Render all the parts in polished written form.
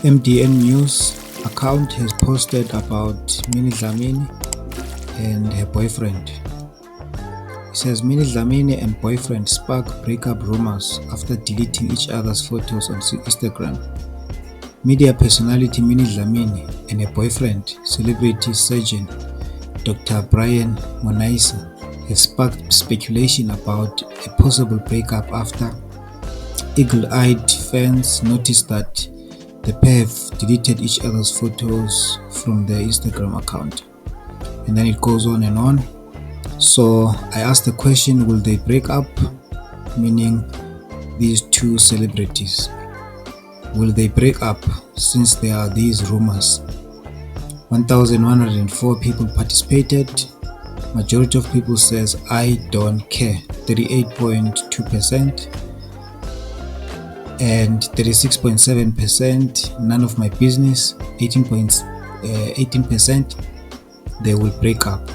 MDN News account has posted about Minnie Dlamini and her boyfriend. It says Minnie Dlamini and boyfriend spark breakup rumors after deleting each other's photos on Instagram. Media personality Minnie Dlamini and her boyfriend, celebrity surgeon Dr. Brian Monaisa, have sparked speculation about a possible breakup after eagle-eyed fans noticed that the pair have deleted each other's photos from their Instagram account. And then it goes on and on. So I asked the question, will they break up? Meaning these two celebrities. Will they break up since there are these rumors? 1,104 people participated. Majority of people says I don't care, 38.2%, and 36.7% none of my business, 18% they will break up,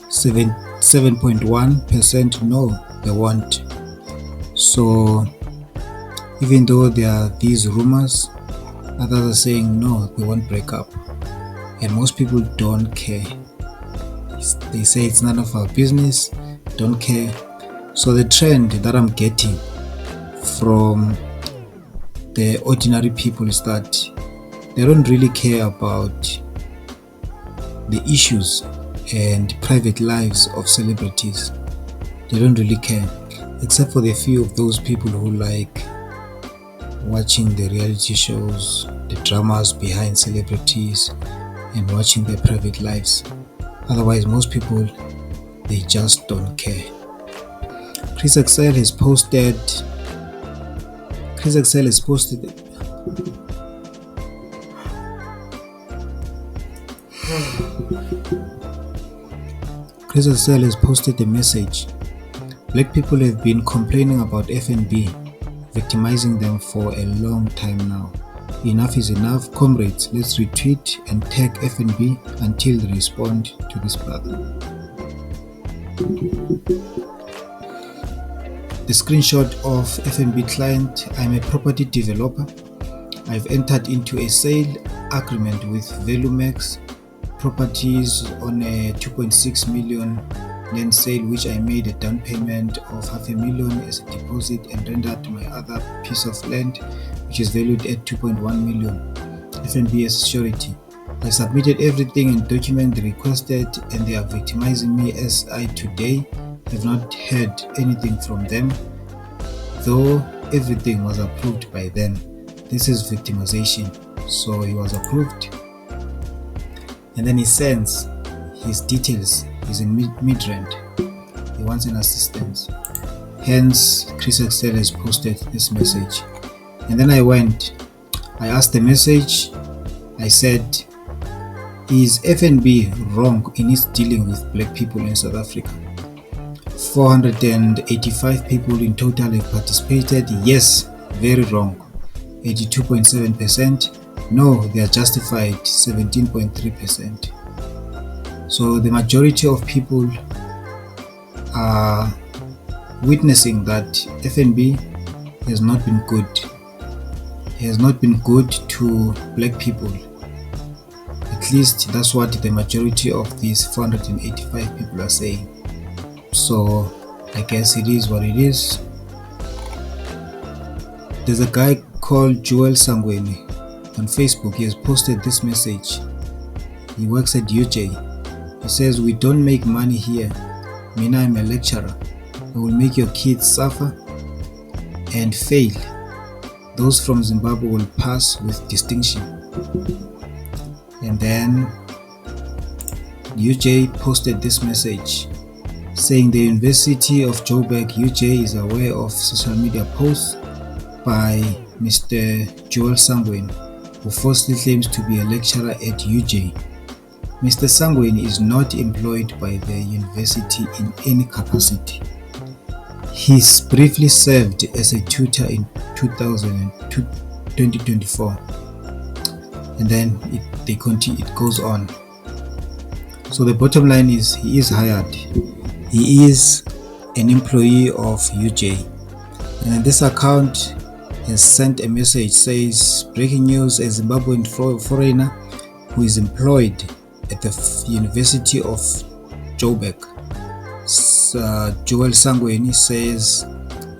7.1% no, they won't. So even though there are these rumors, others are saying no, they won't break up, and most people don't care. They say it's none of our business, don't care. So the trend that I'm getting from the ordinary people is that they don't really care about the issues and private lives of celebrities. They don't really care, except for the few of those people who like watching the reality shows, the dramas behind celebrities, and watching their private lives. Otherwise, most people, they just don't care. Chris Excel has posted a message. Black people have been complaining about FNB victimizing them for a long time now. Enough is enough, comrades. Let's retweet and tag FNB until they respond to this brother. The screenshot of FNB client: I'm a property developer. I've entered into a sale agreement with Velumax Properties on a 2.6 million land sale, which I made a down payment of $500,000 as a deposit and rendered my other piece of land, which is valued at 2.1 million, FNB as surety. I submitted everything and document requested, and they are victimizing me as I today have not heard anything from them, though everything was approved by them. This is victimization. So he was approved, and then he sends his details. He's in Midrand. He wants an assistance. Hence, Chris Excel has posted this message. And then I asked the message. I said, is FNB wrong in its dealing with black people in South Africa? 485 people in total have participated. Yes, very wrong, 82.7%. No, they are justified, 17.3%. So the majority of people are witnessing that FNB has not been good. It has not been good to black people. At least that's what the majority of these 485 people are saying. So I guess it is what it is. There's a guy called Joel Sangweni on Facebook. He has posted this message. He works at UJ. He says, we don't make money here. Mina, I'm a lecturer. I will make your kids suffer and fail. Those from Zimbabwe will pass with distinction. And then UJ posted this message saying the University of Joburg UJ is aware of social media posts by Mr. Joel Sangweni, who falsely claims to be a lecturer at UJ. Mr. Sangweni is not employed by the university in any capacity. He briefly served as a tutor in 2024. And then it goes on. So the bottom line is he is hired. He is an employee of UJ. And this account has sent a message, says, breaking news: a Zimbabwean foreigner who is employed at the University of Joburg, Joel Sangweni, says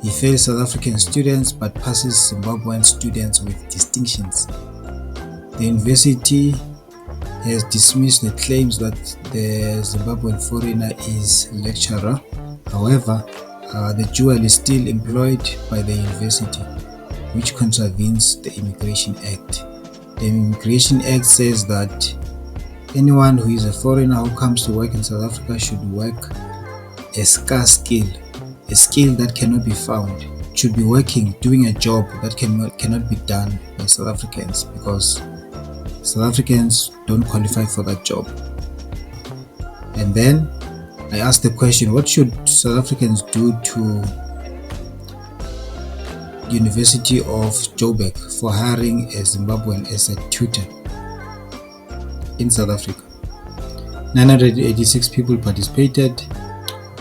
he fails South African students but passes Zimbabwean students with distinctions. The university has dismissed the claims that the Zimbabwean foreigner is a lecturer. However, the Joel is still employed by the university, which contravenes the Immigration Act. The Immigration Act says that anyone who is a foreigner who comes to work in South Africa should work a scarce skill, a skill that cannot be found, should be working, doing a job that cannot be done by South Africans, because South Africans don't qualify for that job. And then I asked the question, what should South Africans do to University of Joburg for hiring a Zimbabwean as a tutor in South Africa? 986 people participated.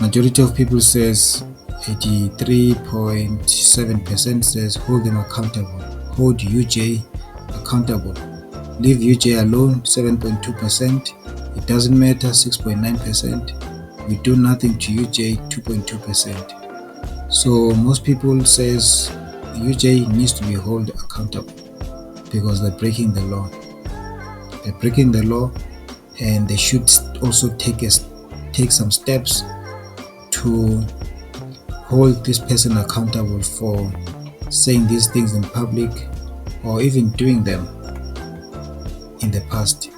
Majority of people says 83.7% says hold them accountable. Hold UJ accountable. Leave UJ alone 7.2%. It doesn't matter 6.9%. We do nothing to UJ 2.2%. So most people says UJ needs to be held accountable because they're breaking the law. They're breaking the law, and they should also take some steps to hold this person accountable for saying these things in public or even doing them in the past.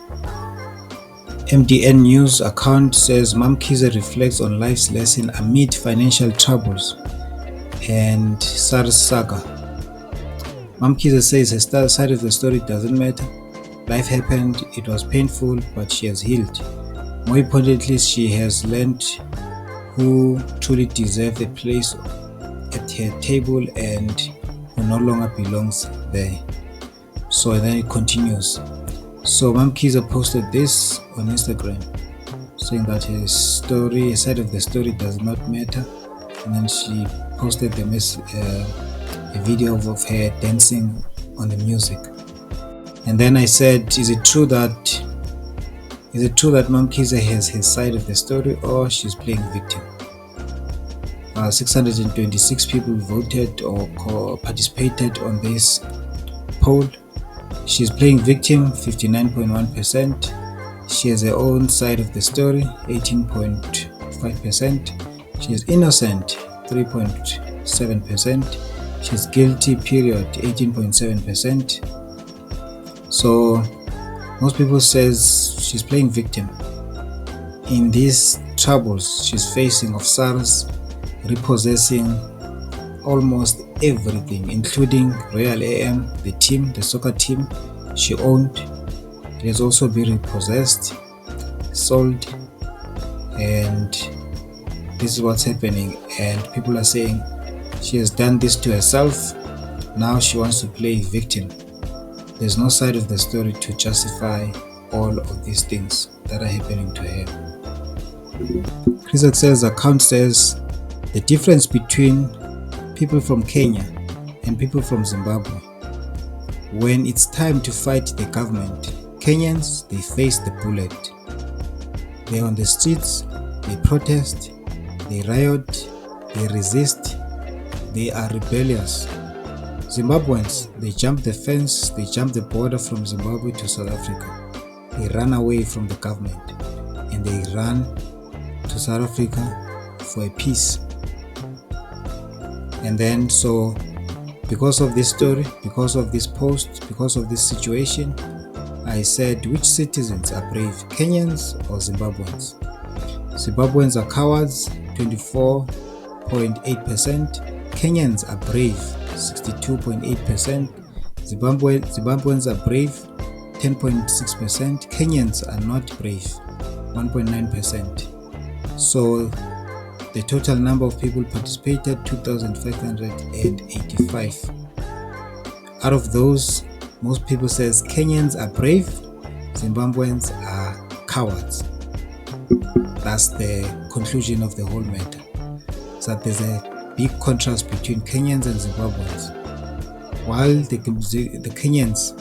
MDN News account says Mamkhize reflects on life's lesson amid financial troubles and SARS saga. Mamkhize says her side of the story doesn't matter. Life happened, it was painful, but she has healed. More importantly, she has learned who truly deserve a place at her table and who no longer belongs there. So then it continues. So Mamkhize posted this on Instagram, saying that her side of the story does not matter. And then she posted a video of her dancing on the music. And then I said, is it true that Mamkhize has his side of the story, or she's playing victim? 626 people voted or participated on this poll. She's playing victim 59.1%. She has her own side of the story 18.5%. She's innocent 3.7%. She's guilty period 18.7%. So most people says she's playing victim in these troubles she's facing of SARS repossessing almost everything, including Royal AM, the soccer team she owned. It has also been repossessed, sold, and this is what's happening. And people are saying she has done this to herself. Now she wants to play victim. There's no side of the story to justify all of these things that are happening to her. Chris Axel's account says the difference between people from Kenya and people from Zimbabwe. When it's time to fight the government, Kenyans, they face the bullet. They're on the streets, they protest, they riot, they resist, they are rebellious. Zimbabweans, they jump the fence, they jump the border from Zimbabwe to South Africa. They run away from the government and they run to South Africa for a peace. And then so because of this story, because of this post, because of this situation, I said, which citizens are brave, Kenyans or Zimbabweans? Zimbabweans are cowards, 24.8%. Kenyans are brave, 62.8%. Zimbabweans are brave, 10.6%. Kenyans are not brave, 1.9%. So the total number of people participated, 2,585. Out of those, most people says Kenyans are brave, Zimbabweans are cowards. That's the conclusion of the whole matter. So there's a big contrast between Kenyans and Zimbabweans. while the Kenyans,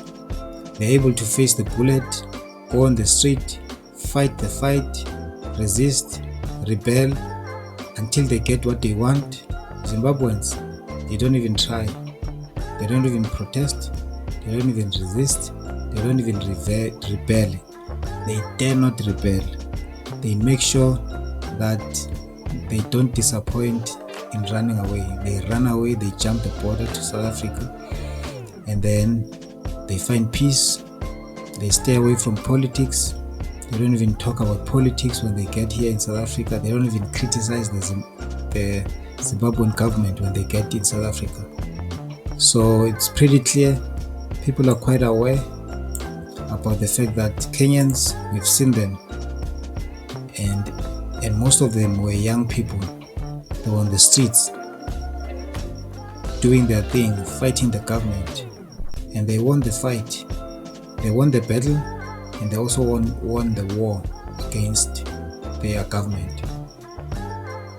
they're able to face the bullet, go on the street, fight the fight, resist, rebel until they get what they want. Zimbabweans, they don't even try. They don't even protest. They don't even resist. They don't even rebel. They dare not rebel. They make sure that they don't disappoint in running away. They run away, they jump the border to South Africa, and then they find peace. They stay away from politics. They don't even talk about politics when they get here in South Africa. They don't even criticize the Zimbabwean government when they get in South Africa. So it's pretty clear. People are quite aware about the fact that Kenyans, we've seen them, and most of them were young people. They were on the streets doing their thing, fighting the government, and they won the fight. They won the battle, and they also won the war against their government.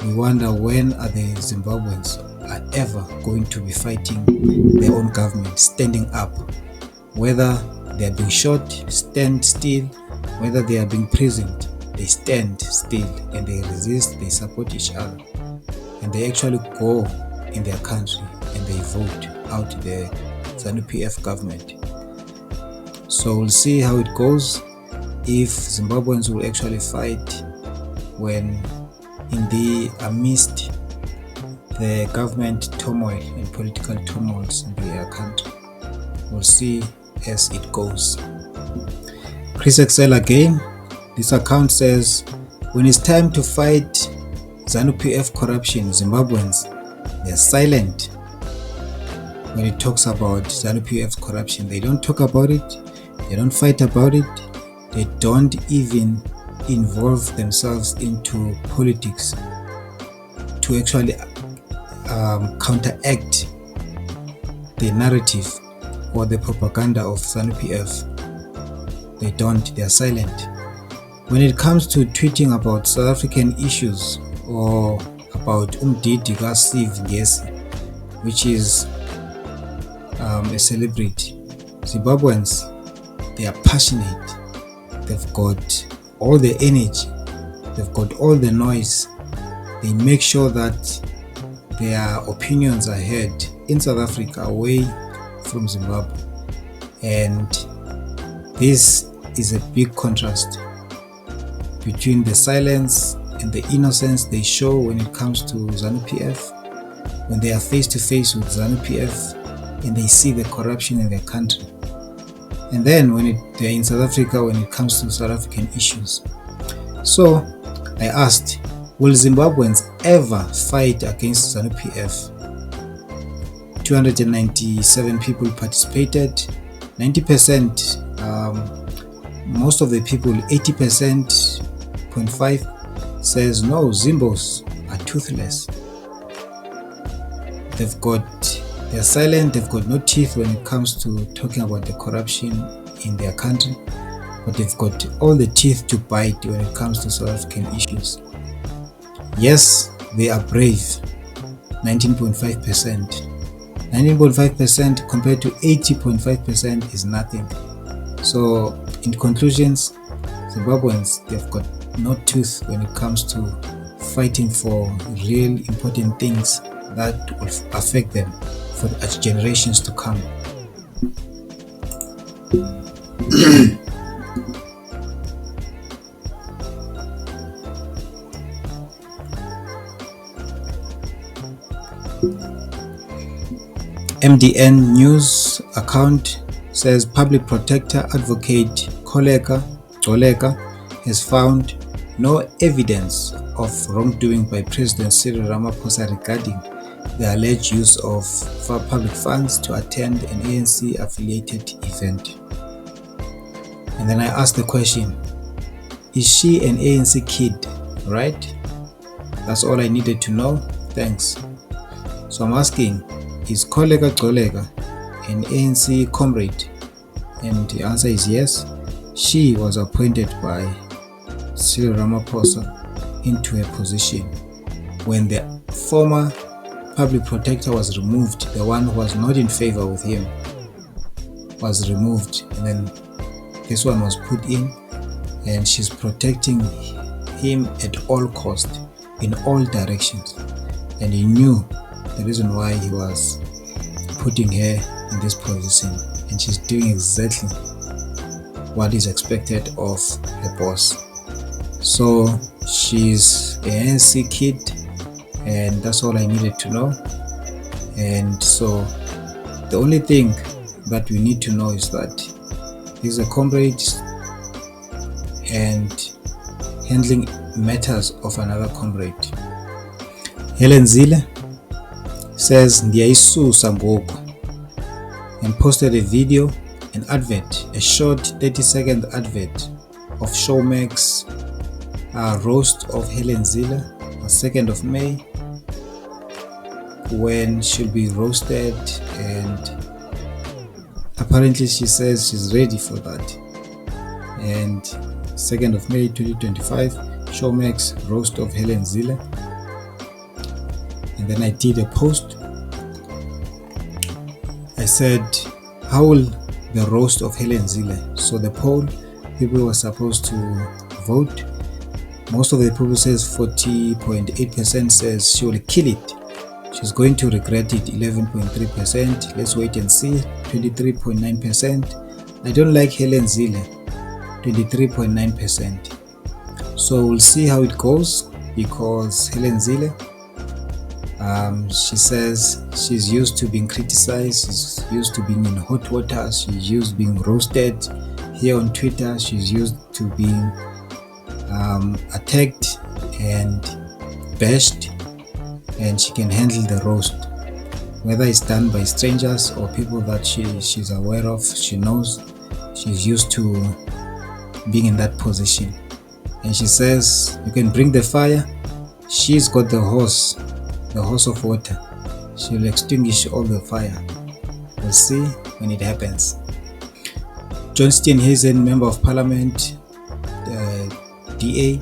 We wonder, when are the Zimbabweans are ever going to be fighting their own government, standing up? Whether they are being shot, stand still. Whether they are being imprisoned, they stand still and they resist, they support each other, and they actually go in their country and they vote out the ZANU-PF government. So we'll see how it goes, if Zimbabweans will actually fight when amidst the government turmoil and political turmoils in their country. We'll see as it goes. Chris Excel again. This account says, when it's time to fight ZANU-PF corruption, Zimbabweans, they're silent. When it talks about ZANU-PF corruption, they don't talk about it. They don't fight about it. They don't even involve themselves into politics to actually counteract the narrative or the propaganda of ZANU-PF. They don't. They are silent. When it comes to tweeting about South African issues or about Umdidi Steve Ngesi, which is a celebrity, Zimbabweans, they are passionate. They've got all the energy. They've got all the noise. They make sure that their opinions are heard in South Africa, away from Zimbabwe. And this is a big contrast between the silence and the innocence they show when it comes to ZANU-PF, when they are face to face with ZANU-PF and they see the corruption in their country. And then when they're in South Africa, when it comes to South African issues. So I asked, will Zimbabweans ever fight against ZANU-PF? 297 people participated, 90%, most of the people, 80.5% says no, Zimbos are toothless. They're silent, they've got no teeth when it comes to talking about the corruption in their country, but they've got all the teeth to bite when it comes to South African issues. Yes, they are brave, 19.5%. 19.5% compared to 80.5% is nothing. So in conclusions, Zimbabweans, they've got no tooth when it comes to fighting for real important things that will affect them for the generations to come. MDN News account says Public Protector Advocate Koleka has found no evidence of wrongdoing by President Cyril Ramaphosa regarding the alleged use of public funds to attend an ANC-affiliated event. And then I asked the question, is she an ANC kid, right? That's all I needed to know. Thanks. So I'm asking, is Koleka an ANC comrade? And the answer is yes. She was appointed by Cyril Ramaphosa into a position when the former public protector was removed. The one who was not in favor with him was removed, and then this one was put in, and she's protecting him at all cost, in all directions. And he knew the reason why he was putting her in this position, and she's doing exactly what is expected of her boss. So she's a ANC kid, and that's all I needed to know. And so the only thing that we need to know is that he's a comrade and handling matters of another comrade. Helen Zille says ndiyayisusa ngoku, and posted a video, an advert, a short 30-second advert of Showmax roast of Helen Zille on 2nd of May, when she'll be roasted, and apparently she says she's ready for that. And 2nd of May 2025, Showmax roast of Helen Zille. And then I did a post. I said, how will the roast of Helen Zille? So the poll, people were supposed to vote. Most of the people says 40.8% says she will kill it. She's going to regret it, 11.3%. Let's wait and see, 23.9%. I don't like Helen Zille, 23.9%. So we'll see how it goes, because Helen Zille, she says she's used to being criticized, she's used to being in hot water, she's used to being roasted here on Twitter, she's used to being attacked and bashed, and she can handle the roast, whether it's done by strangers or people that she's aware of. She knows, she's used to being in that position. And she says you can bring the fire, she's got the hose of water, she'll extinguish all the fire. We'll see when it happens. John Steenhuisen, Member of Parliament, DA.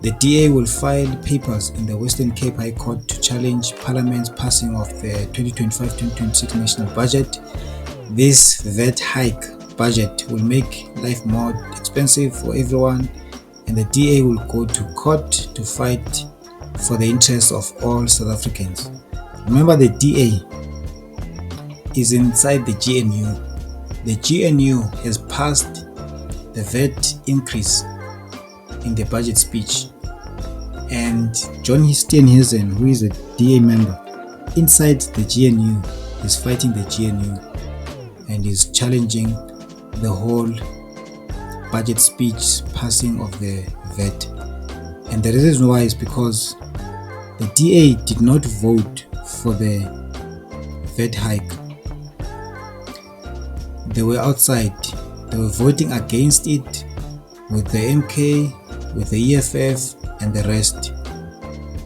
The DA will file papers in the Western Cape High Court to challenge Parliament's passing of the 2025-2026 national budget. This VAT hike budget will make life more expensive for everyone, and the DA will go to court to fight for the interests of all South Africans. Remember, the DA is inside the GNU. The GNU has passed the VAT increase in the budget speech, and John Steenhuisen, who is a DA member inside the GNU, is fighting the GNU and is challenging the whole budget speech passing of the VAT. And the reason why is because the DA did not vote for the VAT hike. They were outside, they were voting against it with the MK, with the EFF and the rest.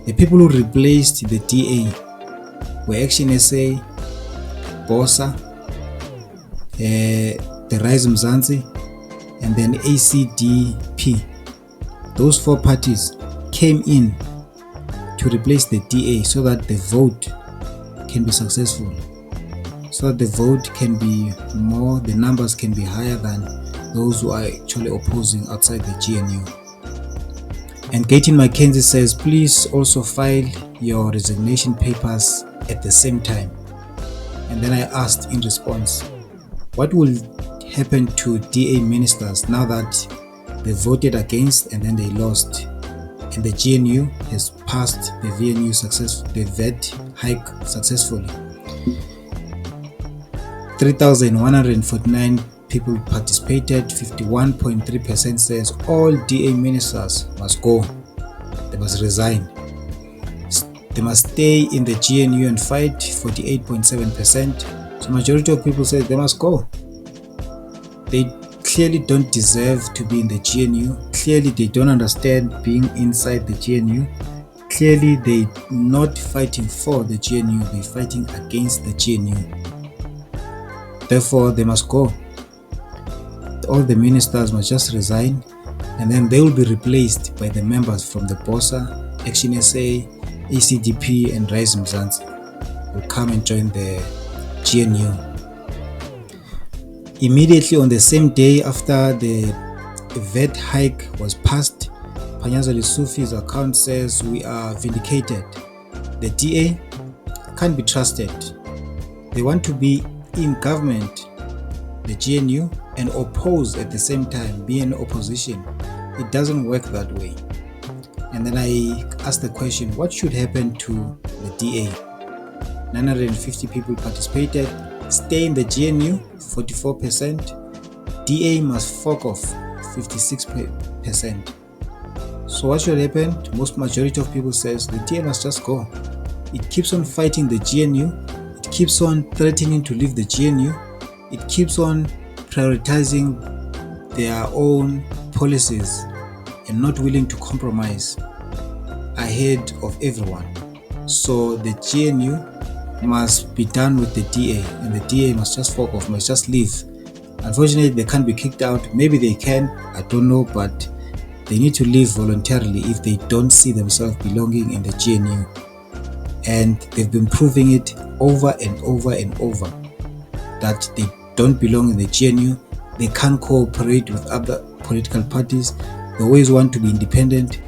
The people who replaced the DA were Action SA, BOSA, the Rise Mzansi, and then ACDP. Those four parties came in to replace the DA so that the vote can be successful, so that the vote can be more, the numbers can be higher than those who are actually opposing outside the GNU. And Gayton Mackenzie says, please also file your resignation papers at the same time. And then I asked in response, what will happen to DA ministers now that they voted against and then they lost, and the GNU has passed the the VAT hike successfully? 3,149 people participated. 51.3% says all DA ministers must go, they must resign, they must stay in the GNU and fight. 48.7%. So majority of people say they must go. They clearly don't deserve to be in the GNU. Clearly they don't understand being inside the GNU. Clearly they're not fighting for the GNU, they're fighting against the GNU. Therefore they must go. All the ministers must just resign, and then they will be replaced by the members from the BOSA, Action SA, ACDP and Rise Mzansi. will come and join the GNU. Immediately on the same day after the VAT hike was passed, Panyaza Lesufi's account says, "We are vindicated. The DA can't be trusted. They want to be in government, the GNU, and oppose at the same time, be in opposition. It doesn't work that way." And then I asked the question, what should happen to the DA? 950 people participated. Stay in the GNU, 44%. DA must fork off, 56%. So what should happen? Most majority of people says the DA must just go. It keeps on fighting the GNU. It keeps on threatening to leave the GNU. It keeps on prioritizing their own policies and not willing to compromise ahead of everyone. So the GNU must be done with the DA, and the DA must just fork off, must just leave. Unfortunately, they can't be kicked out. Maybe they can, I don't know, but they need to leave voluntarily if they don't see themselves belonging in the GNU. And they've been proving it over and over and over that they don't belong in the GNU. They can't cooperate with other political parties. They always want to be independent.